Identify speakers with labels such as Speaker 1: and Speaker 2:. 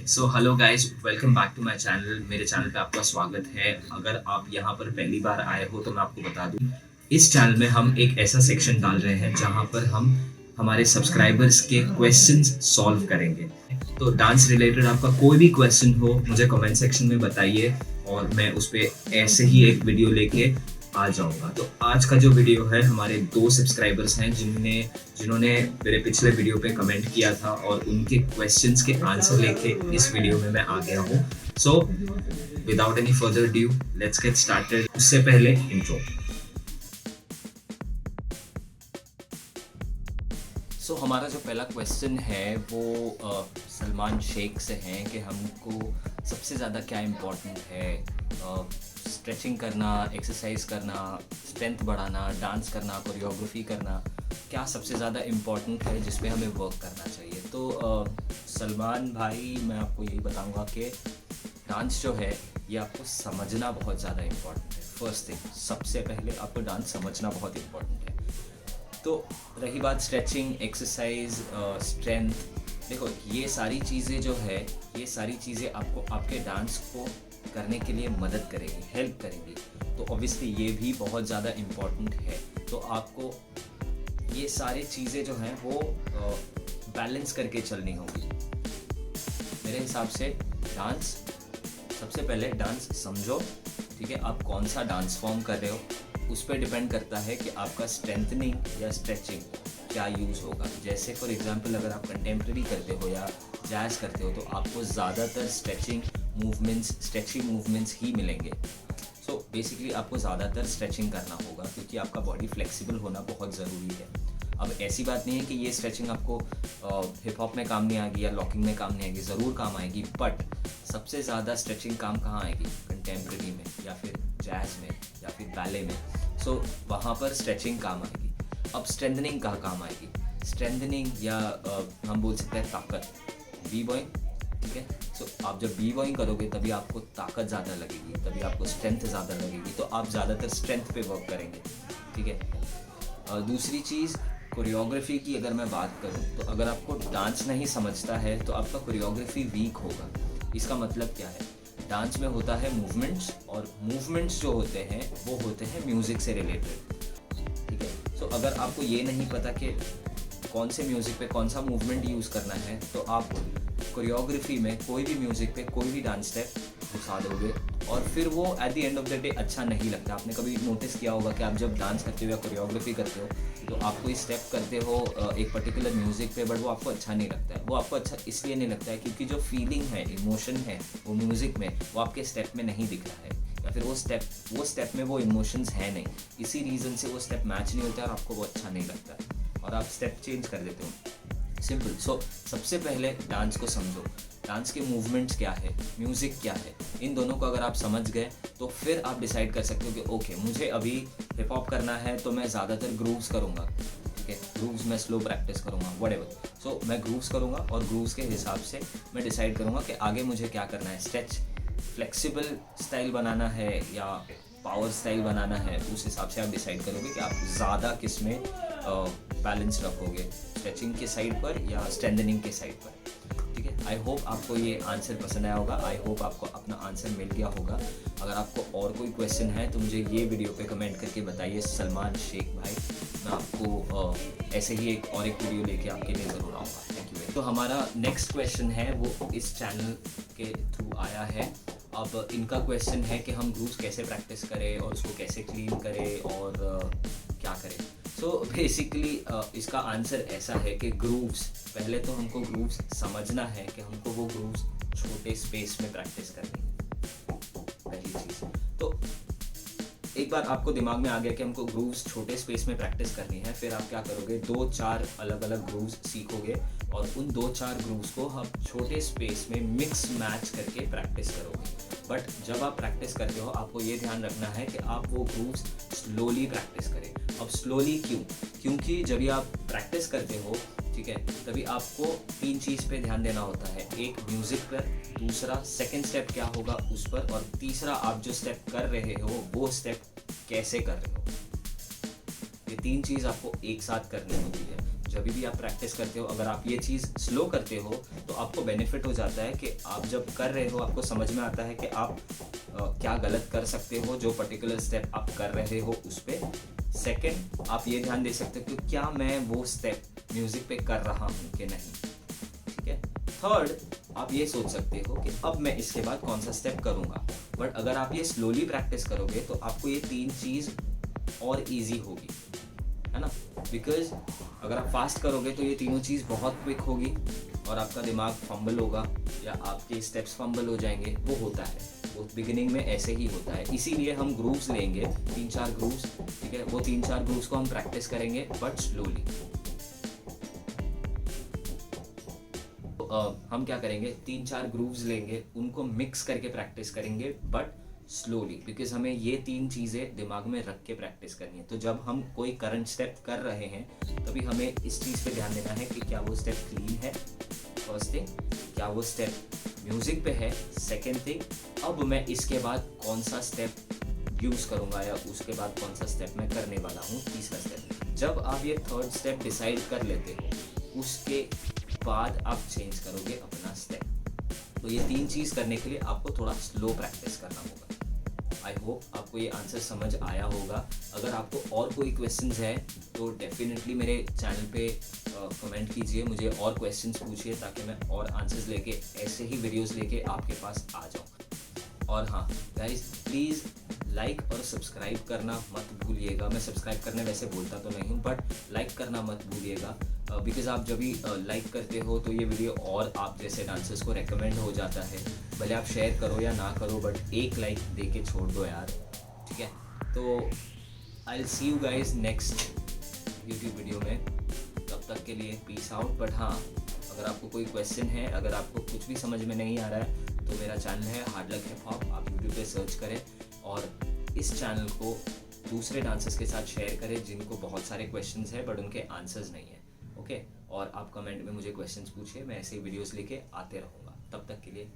Speaker 1: So hello guys, welcome back to my channel. मेरे channel पे आपका स्वागत है। अगर आप यहाँ पर पहली बार आए हो तो मैं आपको बता दूं, इस चैनल में हम एक ऐसा सेक्शन डाल रहे हैं जहाँ पर हम हमारे सब्सक्राइबर्स के क्वेश्चंस सॉल्व करेंगे। तो डांस रिलेटेड आपका कोई भी क्वेश्चन हो मुझे कमेंट सेक्शन में बताइए और मैं उस पर ऐसे ही एक वीडियो लेके आ जाऊंगा। तो आज का जो वीडियो है, हमारे 2 सब्सक्राइबर्स हैं जिन्होंने मेरे पिछले वीडियो पे कमेंट किया था और उनके क्वेश्चंस के आंसर लेके इस वीडियो में मैं आ गया हूँ। So without any further due, let's get started. उससे पहले इंट्रो। सो हमारा जो पहला क्वेश्चन है वो सलमान शेख से है कि हमको सबसे ज़्यादा क्या इम्पोर्टेंट है, स्ट्रेचिंग करना, एक्सरसाइज करना, स्ट्रेंथ बढ़ाना, डांस करना, कोरियोग्राफी करना, क्या सबसे ज़्यादा इम्पोर्टेंट है जिस पे हमें वर्क करना चाहिए। तो सलमान भाई, मैं आपको यही बताऊंगा कि डांस जो है ये आपको समझना बहुत ज़्यादा इम्पोर्टेंट है। फर्स्ट थिंग, सबसे पहले आपको डांस समझना बहुत इम्पोर्टेंट है। तो रही बात स्ट्रेचिंग, एक्सरसाइज, स्ट्रेंथ, देखो ये सारी चीज़ें जो है, ये सारी चीज़ें आपको आपके डांस को करने के लिए मदद करेगी, हेल्प करेंगी। तो ऑब्वियसली ये भी बहुत ज़्यादा इम्पॉर्टेंट है। तो आपको ये सारी चीज़ें जो हैं वो बैलेंस करके चलनी होगी। मेरे हिसाब से डांस, सबसे पहले डांस समझो, ठीक है। आप कौन सा डांस फॉर्म कर रहे हो उस पर डिपेंड करता है कि आपका स्ट्रेंथनिंग या स्ट्रेचिंग क्या यूज़ होगा। जैसे फॉर एग्जांपल अगर आप कंटेम्प्रेरी करते हो या जैज़ करते हो तो आपको ज़्यादातर स्ट्रेचिंग मूवमेंट्स ही मिलेंगे। सो बेसिकली आपको ज़्यादातर स्ट्रेचिंग करना होगा क्योंकि आपका बॉडी फ्लेक्सिबल होना बहुत ज़रूरी है। अब ऐसी बात नहीं है कि ये स्ट्रेचिंग आपको हिप हॉप में काम नहीं आएगी या लॉकिंग में काम नहीं आएगी, ज़रूर काम आएगी। बट सबसे ज़्यादा स्ट्रेचिंग काम कहाँ आएगी? कंटेम्प्रेरी में या फिर जैज़ में या फिर बैले में। सो वहाँ पर स्ट्रेचिंग काम आएगी। अब स्ट्रेंथनिंग कहाँ काम आएगी? स्ट्रेंथनिंग या हम बोल सकते हैं ताकत, बी बॉइंग, ठीक है। सो आप जब बी बॉइंग करोगे तभी आपको ताकत ज़्यादा लगेगी, तभी आपको स्ट्रेंथ ज़्यादा लगेगी। तो आप ज़्यादातर स्ट्रेंथ पे वर्क करेंगे, ठीक है। दूसरी चीज़, कोरियोग्राफी की अगर मैं बात करूं तो अगर आपको डांस नहीं समझता है तो आपका कोरियोग्राफी वीक होगा। इसका मतलब क्या है? डांस में होता है मूवमेंट्स, और मूवमेंट्स जो होते हैं वो होते हैं म्यूज़िक से रिलेटेड, ठीक है। सो अगर आपको ये नहीं पता कि कौन से म्यूज़िक पे कौन सा मूवमेंट यूज़ करना है तो आप कोरियोग्राफी में कोई भी म्यूज़िक पे कोई भी डांस स्टेप घुसा दोगे और फिर वो at the end of the day अच्छा नहीं लगता। आपने कभी नोटिस किया होगा कि आप जब डांस करते हो या कोरियोग्राफी करते हो तो आप कोई स्टेप करते हो एक पर्टिकुलर म्यूज़िक पे, बट वो आपको अच्छा नहीं लगता है। वो आपको अच्छा इसलिए नहीं लगता है क्योंकि जो फीलिंग है, इमोशन है वो म्यूज़िक में, वो आपके स्टेप में नहीं दिख रहा है, या फिर वो स्टेप में वो इमोशंस है नहीं। इसी रीज़न से वो स्टेप मैच नहीं होता है और आपको वो अच्छा नहीं लगता है और आप स्टेप चेंज कर देते हो। सिंपल। सो सबसे पहले डांस को समझो, डांस के मूवमेंट्स क्या है, म्यूज़िक क्या है, इन दोनों को अगर आप समझ गए तो फिर आप डिसाइड कर सकते हो कि ओके मुझे अभी हिप हॉप करना है तो मैं ज़्यादातर ग्रूव्स करूँगा, ठीक है। ग्रूव्स में स्लो प्रैक्टिस करूँगा, व्हाटएवर। सो मैं ग्रूव्स करूँगा और ग्रूव्स के हिसाब से मैं डिसाइड करूँगा कि आगे मुझे क्या करना है। स्ट्रेच फ्लेक्सिबल स्टाइल बनाना है या पावर स्टाइल बनाना है, उस हिसाब से आप डिसाइड करोगे कि आप ज़्यादा किस में बैलेंस रखोगे, स्ट्रेचिंग के साइड पर या स्ट्रेंथनिंग के साइड पर, ठीक है। आई होप आपको ये आंसर पसंद आया होगा, आई होप आपको अपना आंसर मिल गया होगा। अगर आपको और कोई क्वेश्चन है तो मुझे ये वीडियो पे कमेंट करके बताइए सलमान शेख भाई। मैं आपको ऐसे ही एक वीडियो लेके आपके लिए ज़रूर आऊँगा। Thank you. तो हमारा नेक्स्ट क्वेश्चन है वो इस चैनल के थ्रू आया है। अब इनका क्वेश्चन है कि हम ग्रूव्स कैसे प्रैक्टिस करें और उसको कैसे क्लीन करें और क्या करें। सो बेसिकली इसका आंसर ऐसा है कि ग्रूव्स, पहले तो हमको ग्रूव्स समझना है कि हमको वो ग्रूव्स छोटे स्पेस में प्रैक्टिस करनी है, पहली चीज़। तो एक बार आपको दिमाग में आ गया कि हमको ग्रूव्स छोटे स्पेस में प्रैक्टिस करनी है, फिर आप क्या करोगे, 2-4 अलग अलग ग्रूव्स सीखोगे और उन 2-4 ग्रूव्स को हम छोटे स्पेस में मिक्स मैच करके प्रैक्टिस करोगे। बट जब आप प्रैक्टिस करते हो आपको ये ध्यान रखना है कि आप वो ग्रूव्स स्लोली प्रैक्टिस करें। अब स्लोली क्यों? क्योंकि जब भी आप प्रैक्टिस करते हो, ठीक है, तभी आपको 3 चीज़ पे ध्यान देना होता है। एक म्यूज़िक पर, दूसरा सेकंड स्टेप क्या होगा उस पर, और तीसरा आप जो स्टेप कर रहे हो वो स्टेप कैसे कर रहे हो। ये 3 चीज़ आपको एक साथ करनी होती है। जब भी आप प्रैक्टिस करते हो, अगर आप ये चीज़ स्लो करते हो तो आपको बेनिफिट हो जाता है कि आप जब कर रहे हो आपको समझ में आता है कि आप क्या गलत कर सकते हो जो पर्टिकुलर स्टेप आप कर रहे हो उस पर। सेकेंड, आप ये ध्यान दे सकते हो कि क्या मैं वो स्टेप म्यूज़िक पे कर रहा हूँ कि नहीं, ठीक है। थर्ड, आप ये सोच सकते हो कि अब मैं इसके बाद कौन सा स्टेप करूँगा। बट अगर आप ये स्लोली प्रैक्टिस करोगे तो आपको ये तीन चीज़ और इजी होगी, है ना। बिकॉज अगर आप फास्ट करोगे तो ये तीनों चीज़ बहुत क्विक होगी और आपका दिमाग फंबल होगा या आपके स्टेप्स फंबल हो जाएंगे। वो होता है, वो बिगिनिंग में ऐसे ही होता है। इसीलिए हम ग्रूव्स लेंगे, 3-4 ग्रूव्स, ठीक है। वो 3-4 ग्रूव्स को हम प्रैक्टिस करेंगे बट स्लोली। हम क्या करेंगे, 3-4 ग्रूव्स लेंगे, उनको मिक्स करके प्रैक्टिस करेंगे बट स्लोली, बिकॉज हमें ये तीन चीज़ें दिमाग में रख के प्रैक्टिस करनी है। तो जब हम कोई करंट स्टेप कर रहे हैं तभी हमें इस चीज़ पे ध्यान देना है कि क्या वो स्टेप क्लीन है, फर्स्ट थिंग, क्या वो स्टेप म्यूज़िक पे है, सेकेंड थिंग, अब मैं इसके बाद कौन सा स्टेप यूज़ करूँगा या उसके बाद कौन सा स्टेप मैं करने वाला हूँ, तीसरा स्टेप। जब आप ये थर्ड स्टेप डिसाइड कर लेते हो उसके बाद आप चेंज करोगे अपना स्टेप। तो ये तीन चीज़ करने के लिए आपको थोड़ा स्लो प्रैक्टिस करना होगा। आई होप आपको ये आंसर समझ आया होगा। अगर आपको और कोई क्वेश्चंस है तो डेफिनेटली मेरे चैनल पे कमेंट कीजिए, मुझे और क्वेश्चंस पूछिए ताकि मैं और आंसर्स लेके ऐसे ही वीडियोस लेके आपके पास आ जाऊँ। और हाँ गाइस, प्लीज़ लाइक और सब्सक्राइब करना मत भूलिएगा। मैं सब्सक्राइब करने वैसे बोलता तो नहीं हूँ बट लाइक करना मत भूलिएगा, बिकॉज़ आप जब भी लाइक करते हो तो ये वीडियो और आप जैसे डांसर्स को रेकमेंड हो जाता है। भले आप शेयर करो या ना करो बट एक लाइक दे के छोड़ दो यार, ठीक है। तो I will see you guys next YouTube video में, तब तक के लिए पीस आउट। बट हाँ, अगर आपको कोई क्वेश्चन है, अगर आपको कुछ भी समझ में नहीं आ रहा है तो मेरा चैनल है हार्ड लक हिप हॉप, आप यूट्यूब पे सर्च करें और इस चैनल को दूसरे डांसर्स के साथ शेयर करें जिनको बहुत सारे क्वेश्चंस हैं बट उनके आंसर्स नहीं है, ओके। और आप कमेंट में मुझे क्वेश्चंस पूछिए, मैं ऐसे वीडियोस लेके आते रहूँगा। तब तक के लिए